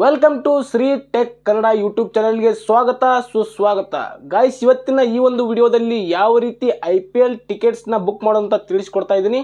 Welcome to Shri tech Kannada YouTube ಚಾನಲ್ಗೆ ಸ್ವಾಗತ ಸುಸ್ವಾಗತ. ಗಾಯ್ಸ್, ಇವತ್ತಿನ ಈ ಒಂದು ವಿಡಿಯೋದಲ್ಲಿ ಯಾವ ರೀತಿ IPL ಟಿಕೆಟ್ಸ್ನ ಬುಕ್ ಮಾಡೋಂತ ತಿಳಿಸ್ಕೊಡ್ತಾ ಇದ್ದೀನಿ.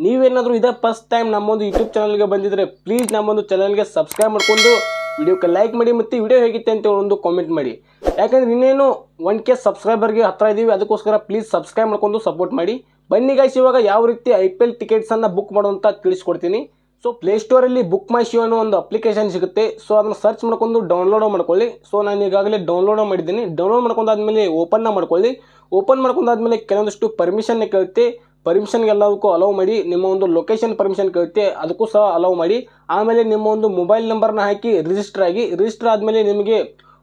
ನೀವೇನಾದರೂ ಇದೇ ಫಸ್ಟ್ ಟೈಮ್ ನಮ್ಮೊಂದು ಯೂಟ್ಯೂಬ್ ಚಾನಲ್ಗೆ ಬಂದಿದ್ರೆ ಪ್ಲೀಸ್ ನಮ್ಮೊಂದು ಚಾನಲ್ಗೆ ಸಬ್ಸ್ಕ್ರೈಬ್ ಮಾಡ್ಕೊಂಡು ವಿಡಿಯೋಕ್ಕೆ ಲೈಕ್ ಮಾಡಿ ಮತ್ತು ವಿಡಿಯೋ ಹೇಗಿತ್ತೆ ಅಂತ ಒಂದು ಕಾಮೆಂಟ್ ಮಾಡಿ. ಯಾಕಂದರೆ ಇನ್ನೇನು 1K ಸಬ್ಸ್ಕ್ರೈಬರ್ಗೆ ಹತ್ರ ಇದ್ದೀವಿ, ಅದಕ್ಕೋಸ್ಕರ ಪ್ಲೀಸ್ ಸಬ್ಸ್ಕ್ರೈಬ್ ಮಾಡ್ಕೊಂಡು ಸಪೋರ್ಟ್ ಮಾಡಿ. ಬನ್ನಿ ಗಾಯ್ಸ್, ಇವಾಗ ಯಾವ ರೀತಿ IPL ಟಿಕೆಟ್ಸನ್ನು ಬುಕ್ ಮಾಡೋಂತ ತಿಳಿಸ್ಕೊಡ್ತೀನಿ. ಸೊ ಪ್ಲೇಸ್ಟೋರಲ್ಲಿ ಬುಕ್ ಮೈ ಶೋ ಅನ್ನೋ ಒಂದು ಅಪ್ಲಿಕೇಶನ್ ಸಿಗುತ್ತೆ. ಸೊ ಅದನ್ನು ಸರ್ಚ್ ಮಾಡ್ಕೊಂಡು ಡೌನ್ಲೋಡ್ ಮಾಡ್ಕೊಳ್ಳಿ. ಸೊ ನಾನು ಈಗಾಗಲೇ ಡೌನ್ಲೋಡ್ ಮಾಡಿದ್ದೀನಿ. ಡೌನ್ಲೋಡ್ ಮಾಡ್ಕೊಂಡಾದ್ಮೇಲೆ ಓಪನ್ನ ಮಾಡ್ಕೊಳ್ಳಿ. ಓಪನ್ ಮಾಡ್ಕೊಂಡಾದ್ಮೇಲೆ ಕೆಲವೊಂದಿಷ್ಟು ಪರ್ಮಿಷನ್ ಕೇಳುತ್ತೆ. ಪರ್ಮಿಷನ್ಗೆ ಎಲ್ಲದಕ್ಕೂ ಅಲೌ ಮಾಡಿ. ನಿಮ್ಮ ಒಂದು ಲೊಕೇಶನ್ ಪರ್ಮಿಷನ್ ಕೇಳುತ್ತೆ, ಅದಕ್ಕೂ ಸಹ ಅಲೌ ಮಾಡಿ. ಆಮೇಲೆ ನಿಮ್ಮ ಒಂದು ಮೊಬೈಲ್ ನಂಬರ್ನ ಹಾಕಿ ರಿಜಿಸ್ಟರ್ ಆಗಿ. ರಿಜಿಸ್ಟರ್ ಆದಮೇಲೆ ನಿಮಗೆ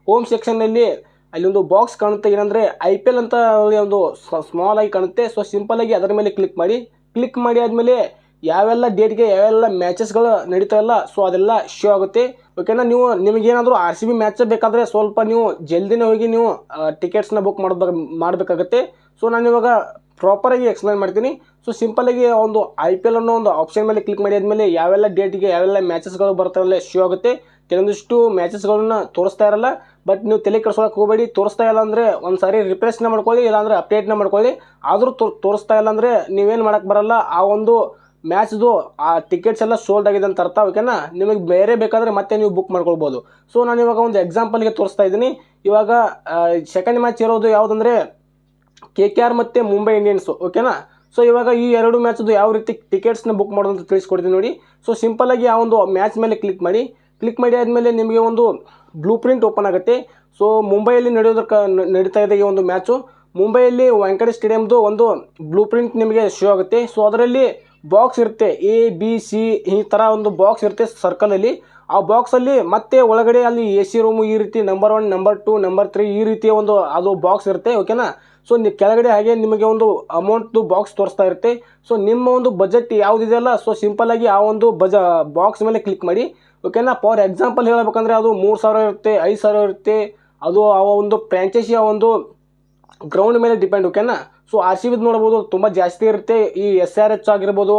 ಹೋಮ್ ಸೆಕ್ಷನ್ನಲ್ಲಿ ಅಲ್ಲಿ ಒಂದು ಬಾಕ್ಸ್ ಕಾಣುತ್ತೆ, ಏನಂದರೆ IPL ಅಂತ ಒಂದು ಸ್ಮಾಲ್ ಆಗಿ ಕಾಣುತ್ತೆ. ಸೊ ಸಿಂಪಲಾಗಿ ಅದರ ಮೇಲೆ ಕ್ಲಿಕ್ ಮಾಡಿ. ಕ್ಲಿಕ್ ಮಾಡಿ ಆದಮೇಲೆ ಯಾವೆಲ್ಲ ಡೇಟ್ಗೆ ಯಾವೆಲ್ಲ ಮ್ಯಾಚಸ್ಗಳು ನಡೀತಾವಲ್ಲ, ಸೊ ಅದೆಲ್ಲ ಶೋ ಆಗುತ್ತೆ. ಓಕೆನಾ. ನಿಮಗೇನಾದರೂ RCB ಮ್ಯಾಚ್ ಬೇಕಾದರೆ ಸ್ವಲ್ಪ ನೀವು ಜಲ್ದಿನೇ ಹೋಗಿ ನೀವು ಟಿಕೆಟ್ಸ್ನ ಬುಕ್ ಮಾಡಬೇಕಾಗತ್ತೆ. ಸೊ ನಾನು ಇವಾಗ ಪ್ರಾಪರಾಗಿ ಎಕ್ಸ್ಪ್ಲೈನ್ ಮಾಡ್ತೀನಿ. ಸೊ ಸಿಂಪಲಾಗಿ ಒಂದು IPL ಅನ್ನೋ ಒಂದು ಆಪ್ಷನ್ ಮೇಲೆ ಕ್ಲಿಕ್ ಮಾಡಿ ಆದಮೇಲೆ ಯಾವೆಲ್ಲ ಡೇಟಿಗೆ ಯಾವೆಲ್ಲ ಮ್ಯಾಚಸ್ಗಳು ಬರ್ತಾವಲ್ಲ ಶೋ ಆಗುತ್ತೆ. ಕೆಲವೊಂದಿಷ್ಟು ಮ್ಯಾಚಸ್ಗಳನ್ನ ತೋರಿಸ್ತಾ ಇರಲ್ಲ, ಬಟ್ ನೀವು ತಲೆ ಕೆಡಿಸ್ಕೊಳಕ್ಕೆ ಹೋಗಬೇಡಿ. ತೋರಿಸ್ತಾ ಇಲ್ಲ ಅಂದರೆ ಒಂದು ಸಾರಿ ರಿಫ್ರೆಶ್ನ ಮಾಡ್ಕೊಳ್ಳಿ, ಇಲ್ಲಾಂದರೆ ಅಪ್ಡೇಟ್ನ ಮಾಡ್ಕೊಳ್ಳಿ. ಆದರೂ ತೋರಿಸ್ತಾ ಇಲ್ಲ ಅಂದರೆ ನೀವೇನು ಮಾಡೋಕ್ಕೆ ಬರಲ್ಲ. ಆ ಒಂದು ಮ್ಯಾಚ್ದು ಆ ಟಿಕೆಟ್ಸ್ ಎಲ್ಲ ಸೋಲ್ಡ್ ಆಗಿದೆ ಅಂತ ಅರ್ಥ. ಓಕೆನಾ. ನಿಮಗೆ ಬೇರೆ ಬೇಕಾದರೆ ಮತ್ತೆ ನೀವು ಬುಕ್ ಮಾಡ್ಕೊಳ್ಬೋದು. ಸೊ ನಾನು ಇವಾಗ ಒಂದು ಎಕ್ಸಾಂಪಲ್ಗೆ ತೋರಿಸ್ತಾ ಇದ್ದೀನಿ. ಇವಾಗ ಸೆಕೆಂಡ್ ಮ್ಯಾಚ್ ಇರೋದು ಯಾವುದಂದರೆ KKR ಮತ್ತು ಮುಂಬೈ ಇಂಡಿಯನ್ಸು. ಓಕೆನಾ. ಸೊ ಇವಾಗ ಈ ಎರಡು ಮ್ಯಾಚ್ದು ಯಾವ ರೀತಿ ಟಿಕೆಟ್ಸ್ನ ಬುಕ್ ಮಾಡೋದು ಅಂತ ತಿಳಿಸ್ಕೊಡ್ತೀನಿ ನೋಡಿ. ಸೊ ಸಿಂಪಲಾಗಿ ಆ ಒಂದು ಮ್ಯಾಚ್ ಮೇಲೆ ಕ್ಲಿಕ್ ಮಾಡಿ. ಕ್ಲಿಕ್ ಮಾಡಿ ಆದಮೇಲೆ ನಿಮಗೆ ಒಂದು ಬ್ಲೂ ಪ್ರಿಂಟ್ ಓಪನ್ ಆಗುತ್ತೆ. ಸೊ ಮುಂಬೈಯಲ್ಲಿ ನಡೀತಾ ಇದೆ ಈ ಒಂದು ಮ್ಯಾಚು. ಮುಂಬೈಯಲ್ಲಿ ವಾಂಖೇಡೆ ಸ್ಟೇಡಿಯಮ್ದು ಒಂದು ಬ್ಲೂ ಪ್ರಿಂಟ್ ನಿಮಗೆ ಶೋ ಆಗುತ್ತೆ. ಸೊ ಅದರಲ್ಲಿ ಬಾಕ್ಸ್ ಇರುತ್ತೆ, ABC ಈ ಥರ ಒಂದು ಬಾಕ್ಸ್ ಇರುತ್ತೆ ಸರ್ಕಲಲ್ಲಿ. ಆ ಬಾಕ್ಸಲ್ಲಿ ಮತ್ತೆ ಒಳಗಡೆ ಅಲ್ಲಿ AC ರೂಮು ಈ ರೀತಿ ನಂಬರ್ 1, ನಂಬರ್ 2, ನಂಬರ್ 3 ಈ ರೀತಿಯ ಒಂದು ಅದು ಬಾಕ್ಸ್ ಇರುತ್ತೆ. ಓಕೆನಾ. ಸೊ ಕೆಳಗಡೆ ಹಾಗೆ ನಿಮಗೆ ಒಂದು ಅಮೌಂಟ್ದು ಬಾಕ್ಸ್ ತೋರಿಸ್ತಾ ಇರುತ್ತೆ. ಸೊ ನಿಮ್ಮ ಒಂದು ಬಜೆಟ್ ಯಾವುದಿದೆಯಲ್ಲ, ಸೊ ಸಿಂಪಲಾಗಿ ಆ ಒಂದು ಬಾಕ್ಸ್ ಮೇಲೆ ಕ್ಲಿಕ್ ಮಾಡಿ. ಓಕೆನಾ. ಫಾರ್ ಎಕ್ಸಾಂಪಲ್ ಹೇಳಬೇಕಂದ್ರೆ ಅದು 3,000 ಇರುತ್ತೆ, 5,000 ಇರುತ್ತೆ. ಅದು ಆ ಒಂದು ಫ್ರಾಂಚೈಸಿಯ ಒಂದು ಗ್ರೌಂಡ್ ಮೇಲೆ ಡಿಪೆಂಡ್. ಓಕೆನಾ. ಸೊ RCB ನೋಡ್ಬೋದು ತುಂಬ ಜಾಸ್ತಿ ಇರುತ್ತೆ. ಈ SRH ಆಗಿರ್ಬೋದು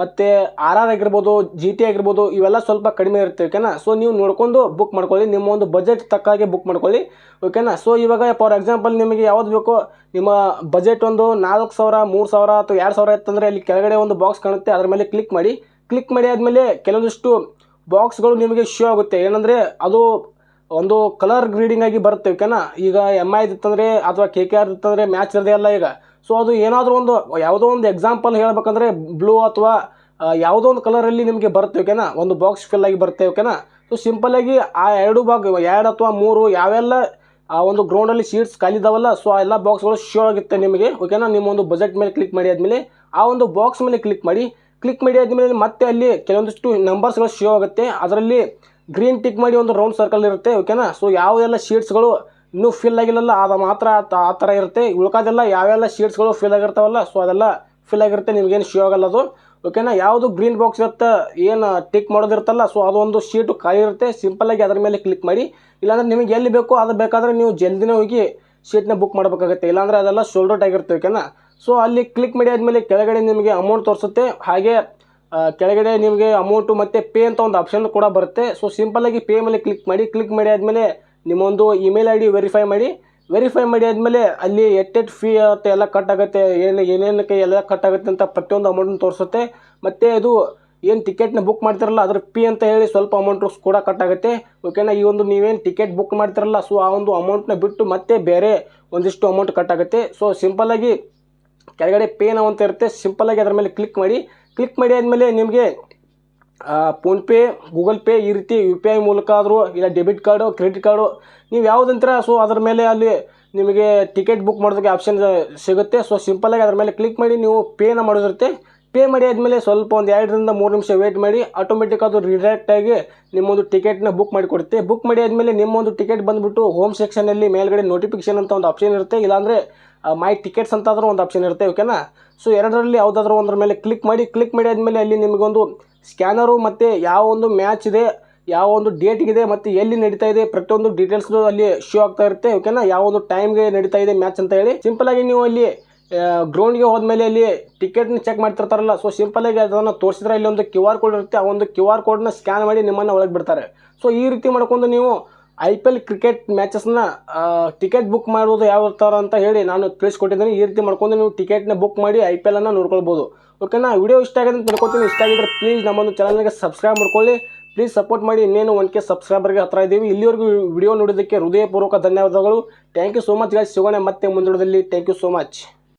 ಮತ್ತು RR ಆಗಿರ್ಬೋದು, GT ಆಗಿರ್ಬೋದು, ಇವೆಲ್ಲ ಸ್ವಲ್ಪ ಕಡಿಮೆ ಇರುತ್ತೆ. ಓಕೆನಾ. ಸೊ ನೀವು ನೋಡ್ಕೊಂಡು ಬುಕ್ ಮಾಡ್ಕೊಳ್ಳಿ, ನಿಮ್ಮ ಒಂದು ಬಜೆಟ್ ತಕ್ಕಾಗೆ ಬುಕ್ ಮಾಡ್ಕೊಳ್ಳಿ. ಓಕೆನಾ. ಸೊ ಇವಾಗ ಫಾರ್ ಎಕ್ಸಾಂಪಲ್ ನಿಮಗೆ ಯಾವ್ದು ಬೇಕೋ, ನಿಮ್ಮ ಬಜೆಟ್ ಒಂದು 4,000, 3,000 ಅಥವಾ 2,000 ಇತ್ತಂದರೆ ಅಲ್ಲಿ ಕೆಳಗಡೆ ಒಂದು ಬಾಕ್ಸ್ ಕಾಣುತ್ತೆ, ಅದ್ರ ಮೇಲೆ ಕ್ಲಿಕ್ ಮಾಡಿ. ಕ್ಲಿಕ್ ಮಾಡಿ ಆದಮೇಲೆ ಕೆಲವೊಂದಿಷ್ಟು ಬಾಕ್ಸ್ಗಳು ನಿಮಗೆ ಶೋ ಆಗುತ್ತೆ. ಏನಂದರೆ ಅದು ಒಂದು ಕಲರ್ ಗ್ರೀಡಿಂಗ್ ಆಗಿ ಬರುತ್ತೆ. ಓಕೆನಾ. ಈಗ MI ಇತ್ತಂದರೆ ಅಥವಾ KKR ಇತ್ತಂದರೆ ಮ್ಯಾಚ್ ಇರದೇ ಅಲ್ಲ ಈಗ. ಸೊ ಅದು ಏನಾದರೂ ಒಂದು ಯಾವುದೋ ಒಂದು ಎಕ್ಸಾಂಪಲ್ ಹೇಳಬೇಕಂದ್ರೆ ಬ್ಲೂ ಅಥವಾ ಯಾವುದೋ ಒಂದು ಕಲರಲ್ಲಿ ನಿಮಗೆ ಬರುತ್ತೆ. ಓಕೆನಾ. ಒಂದು ಬಾಕ್ಸ್ ಫಿಲ್ ಆಗಿ ಬರುತ್ತೆ. ಓಕೆನಾ. ಸೊ ಸಿಂಪಲಾಗಿ ಆ ಎರಡು ಅಥವಾ 3 ಯಾವೆಲ್ಲ ಆ ಒಂದು ಗ್ರೌಂಡಲ್ಲಿ ಸೀಟ್ಸ್ ಖಾಲಿದಾವಲ್ಲ, ಸೊ ಆ ಎಲ್ಲ ಬಾಕ್ಸ್ಗಳು ಶೋ ಆಗುತ್ತೆ ನಿಮಗೆ. ಓಕೆನಾ. ನಿಮ್ಮ ಒಂದು ಬಜೆಟ್ ಮೇಲೆ ಕ್ಲಿಕ್ ಮಾಡಿ ಆದಮೇಲೆ ಆ ಒಂದು ಬಾಕ್ಸ್ ಮೇಲೆ ಕ್ಲಿಕ್ ಮಾಡಿ. ಕ್ಲಿಕ್ ಮಾಡಿ ಆದಮೇಲೆ ಮತ್ತೆ ಅಲ್ಲಿ ಕೆಲವೊಂದಿಷ್ಟು ನಂಬರ್ಸ್ಗಳು ಶೋ ಆಗುತ್ತೆ. ಅದರಲ್ಲಿ ಗ್ರೀನ್ ಟಿಕ್ ಮಾಡಿ ಒಂದು ರೌಂಡ್ ಸರ್ಕಲ್ ಇರುತ್ತೆ. ಓಕೆನಾ. ಸೊ ಯಾವೆಲ್ಲ ಶೀಟ್ಸ್ಗಳು ಇನ್ನೂ ಫಿಲ್ ಆಗಿಲ್ಲಲ್ಲ ಅದು ಮಾತ್ರ ಆ ಥರ ಇರುತ್ತೆ. ಉಳ್ಕೋದೆಲ್ಲ ಯಾವೆಲ್ಲ ಶೀಟ್ಸ್ಗಳು ಫಿಲ್ ಆಗಿರ್ತಾವಲ್ಲ, ಸೊ ಅದೆಲ್ಲ ಫಿಲ್ ಆಗಿರುತ್ತೆ, ನಿಮಗೇನು ಶೋ ಆಗಲ್ಲ ಅದು. ಓಕೆನಾ. ಯಾವುದು ಗ್ರೀನ್ ಬಾಕ್ಸ್ ಇರುತ್ತೆ, ಏನು ಟಿಕ್ ಮಾಡೋದಿರ್ತಲ್ಲ, ಸೊ ಅದು ಒಂದು ಶೀಟು ಖಾಲಿ ಇರುತ್ತೆ. ಸಿಂಪಲಾಗಿ ಅದರ ಮೇಲೆ ಕ್ಲಿಕ್ ಮಾಡಿ. ಇಲ್ಲಾಂದರೆ ನಿಮಗೆ ಎಲ್ಲಿ ಬೇಕೋ ಅದು ಬೇಕಾದರೆ ನೀವು ಜಲ್ದಿನೇ ಹೋಗಿ ಶೀಟ್ನ ಬುಕ್ ಮಾಡಬೇಕಾಗುತ್ತೆ, ಇಲ್ಲಾಂದರೆ ಅದೆಲ್ಲ ಸೋಲ್ಡ್ ಔಟ್ ಆಗಿರುತ್ತೆ. ಓಕೆನಾ. ಸೊ ಅಲ್ಲಿ ಕ್ಲಿಕ್ ಮಾಡಿ ಆದಮೇಲೆ ಕೆಳಗಡೆ ನಿಮಗೆ ಅಮೌಂಟ್ ತೋರಿಸುತ್ತೆ. ಹಾಗೆ ಕೆಳಗಡೆ ನಿಮಗೆ ಅಮೌಂಟು ಮತ್ತು ಪೇ ಅಂತ ಒಂದು ಆಪ್ಷನ್ ಕೂಡ ಬರುತ್ತೆ. ಸೊ ಸಿಂಪಲಾಗಿ ಪೇ ಮೇಲೆ ಕ್ಲಿಕ್ ಮಾಡಿ. ಕ್ಲಿಕ್ ಮಾಡಿ ಆದಮೇಲೆ ನಿಮ್ಮೊಂದು ಇಮೇಲ್ ID ವೆರಿಫೈ ಮಾಡಿ. ವೆರಿಫೈ ಮಾಡಿ ಆದಮೇಲೆ ಅಲ್ಲಿ ಎಟ್ಟೆಟ್ ಫೀ ಅಂತ ಎಲ್ಲ ಕಟ್ ಆಗುತ್ತೆ, ಏನೇನಕ್ಕೆ ಎಲ್ಲ ಕಟ್ ಆಗುತ್ತೆ ಅಂತ ಪ್ರತಿಯೊಂದು ಅಮೌಂಟನ್ನು ತೋರಿಸುತ್ತೆ. ಮತ್ತು ಇದು ಏನು ಟಿಕೆಟ್ನ ಬುಕ್ ಮಾಡ್ತಿರಲ್ಲ ಅದ್ರ ಪಿ ಅಂತ ಹೇಳಿ ಸ್ವಲ್ಪ ಅಮೌಂಟು ಕೂಡ ಕಟ್ ಆಗುತ್ತೆ. ಓಕೆನಾ. ಈ ಒಂದು ನೀವೇನು ಟಿಕೆಟ್ ಬುಕ್ ಮಾಡ್ತಿರಲ್ಲ, ಸೊ ಆ ಒಂದು ಅಮೌಂಟ್ನ ಬಿಟ್ಟು ಮತ್ತೆ ಬೇರೆ ಒಂದಿಷ್ಟು ಅಮೌಂಟ್ ಕಟ್ ಆಗುತ್ತೆ. ಸೊ ಸಿಂಪಲಾಗಿ ಕೆಳಗಡೆ ಪೇ ನಾವು ಅಂತ ಇರುತ್ತೆ. ಸಿಂಪಲಾಗಿ ಅದರ ಮೇಲೆ ಕ್ಲಿಕ್ ಮಾಡಿ. ಕ್ಲಿಕ್ ಮಾಡಿ ಆದಮೇಲೆ ನಿಮಗೆ ಫೋನ್ಪೇ, ಗೂಗಲ್ ಪೇ ಈ ರೀತಿ UPI ಮೂಲಕ ಆದರೂ ಇಲ್ಲ ಡೆಬಿಟ್ ಕಾರ್ಡು, ಕ್ರೆಡಿಟ್ ಕಾರ್ಡು ನೀವು ಯಾವುದಂತೀರ, ಸೊ ಅದ್ರ ಮೇಲೆ ಅಲ್ಲಿ ನಿಮಗೆ ಟಿಕೆಟ್ ಬುಕ್ ಮಾಡೋದಕ್ಕೆ ಆಪ್ಷನ್ ಸಿಗುತ್ತೆ. ಸೊ ಸಿಂಪಲಾಗಿ ಅದ್ರ ಮೇಲೆ ಕ್ಲಿಕ್ ಮಾಡಿ ನೀವು ಪೇನ ಮಾಡೋದಿರುತ್ತೆ. ಪೇ ಮಾಡಿ ಆದಮೇಲೆ ಸ್ವಲ್ಪ ಒಂದು 2ರಿಂದ 3 ನಿಮಿಷ ವೇಟ್ ಮಾಡಿ. ಆಟೋಮೆಟಿಕ್ ಅದು ರಿಡೈರೆಕ್ಟ್ ಆಗಿ ನಿಮ್ಮೊಂದು ಟಿಕೆಟ್ನ ಬುಕ್ ಮಾಡಿಕೊಡುತ್ತೆ. ಬುಕ್ ಮಾಡಿ ಆದಮೇಲೆ ನಿಮ್ಮೊಂದು ಟಿಕೆಟ್ ಬಂದುಬಿಟ್ಟು ಹೋಮ್ ಸೆಕ್ಷನಲ್ಲಿ ಮೇಲ್ಗಡೆ ನೋಟಿಫಿಕೇಷನ್ ಅಂತ ಒಂದು ಆಪ್ಷನ್ ಇರುತ್ತೆ, ಇಲ್ಲಾಂದರೆ ಮೈ ಟಿಕೆಟ್ಸ್ ಅಂತಾದರೂ ಒಂದು ಆಪ್ಷನ್ ಇರುತ್ತೆ. ಓಕೆನಾ. ಸೊ ಎರಡರಲ್ಲಿ ಯಾವುದಾದ್ರೂ ಒಂದರ ಮೇಲೆ ಕ್ಲಿಕ್ ಮಾಡಿ. ಕ್ಲಿಕ್ ಮಾಡಿ ಆದಮೇಲೆ ಅಲ್ಲಿ ನಿಮಗೊಂದು ಸ್ಕ್ಯಾನರು ಮತ್ತು ಯಾವ ಒಂದು ಮ್ಯಾಚ್ ಇದೆ, ಯಾವ ಒಂದು ಡೇಟ್ಗಿದೆ ಮತ್ತು ಎಲ್ಲಿ ನಡೀತಾ ಇದೆ ಪ್ರತಿಯೊಂದು ಡೀಟೇಲ್ಸ್ಗಳು ಅಲ್ಲಿ ಶೋ ಆಗ್ತಾ ಇರುತ್ತೆ. ಓಕೆನಾ. ಯಾವ ಒಂದು ಟೈಮ್ಗೆ ನಡೀತಾ ಇದೆ ಮ್ಯಾಚ್ ಅಂತ ಹೇಳಿ ಸಿಂಪಲಾಗಿ ನೀವು ಅಲ್ಲಿ ಗ್ರೌಂಡ್ಗೆ ಹೋದ್ಮೇಲೆ ಅಲ್ಲಿ ಟಿಕೆಟ್ನ ಚೆಕ್ ಮಾಡ್ತಿರ್ತಾರಲ್ಲ, ಸೊ ಸಿಂಪಲಾಗಿ ಅದನ್ನು ತೋರಿಸಿದ್ರೆ ಇಲ್ಲಿ ಒಂದು QR ಕೋಡ್ ಇರುತ್ತೆ. ಆ ಒಂದು QR ಕೋಡ್ನ ಸ್ಕ್ಯಾನ್ ಮಾಡಿ ನಿಮ್ಮನ್ನು ಒಳಗೆ ಬಿಡ್ತಾರೆ. ಸೊ ಈ ರೀತಿ ಮಾಡ್ಕೊಂಡು ನೀವು IPL ಕ್ರಿಕೆಟ್ ಮ್ಯಾಚಸ್ನ ಟಿಕೆಟ್ ಬುಕ್ ಮಾಡೋದು ಯಾವ ಥರ ಅಂತ ಹೇಳಿ ನಾನು ತಿಳಿಸ್ಕೊಟ್ಟಿದ್ದೀನಿ. ಈ ರೀತಿ ಮಾಡ್ಕೊಂಡು ನೀವು ಟಿಕೆಟ್ನ ಬುಕ್ ಮಾಡಿ IPL ಅನ್ನು ನೋಡ್ಕೊಳ್ಬೋದು. ಓಕೆನಾ, ವಿಡಿಯೋ ಇಷ್ಟ ಆಗಿದೆ ಅಂತ ತಿಳ್ಕೊತೀನಿ. ಇಷ್ಟ ಆಗಿದ್ರೆ ಪ್ಲೀಸ್ ನಮ್ಮೊಂದು ಚಾನಲ್ಗೆ ಸಬ್ಸ್ಕ್ರೈಬ್ ಮಾಡ್ಕೊಳ್ಳಿ. ಪ್ಲೀಸ್ ಸಪೋರ್ಟ್ ಮಾಡಿ. ಇನ್ನೇನು 1K ಸಬ್ಸ್ಕ್ರೈಬರ್ಗೆ ಹತ್ರ ಇದ್ದೀವಿ. ಇಲ್ಲಿವರೆಗೂ ವಿಡಿಯೋ ನೋಡೋದಕ್ಕೆ ಹೃದಯಪೂರ್ವಕ ಧನ್ಯವಾದಗಳು. Thank you so much guys. ಸಿಗೋಣ ಮತ್ತೆ ಮುಂದಿನದಲ್ಲಿ. Thank you so much.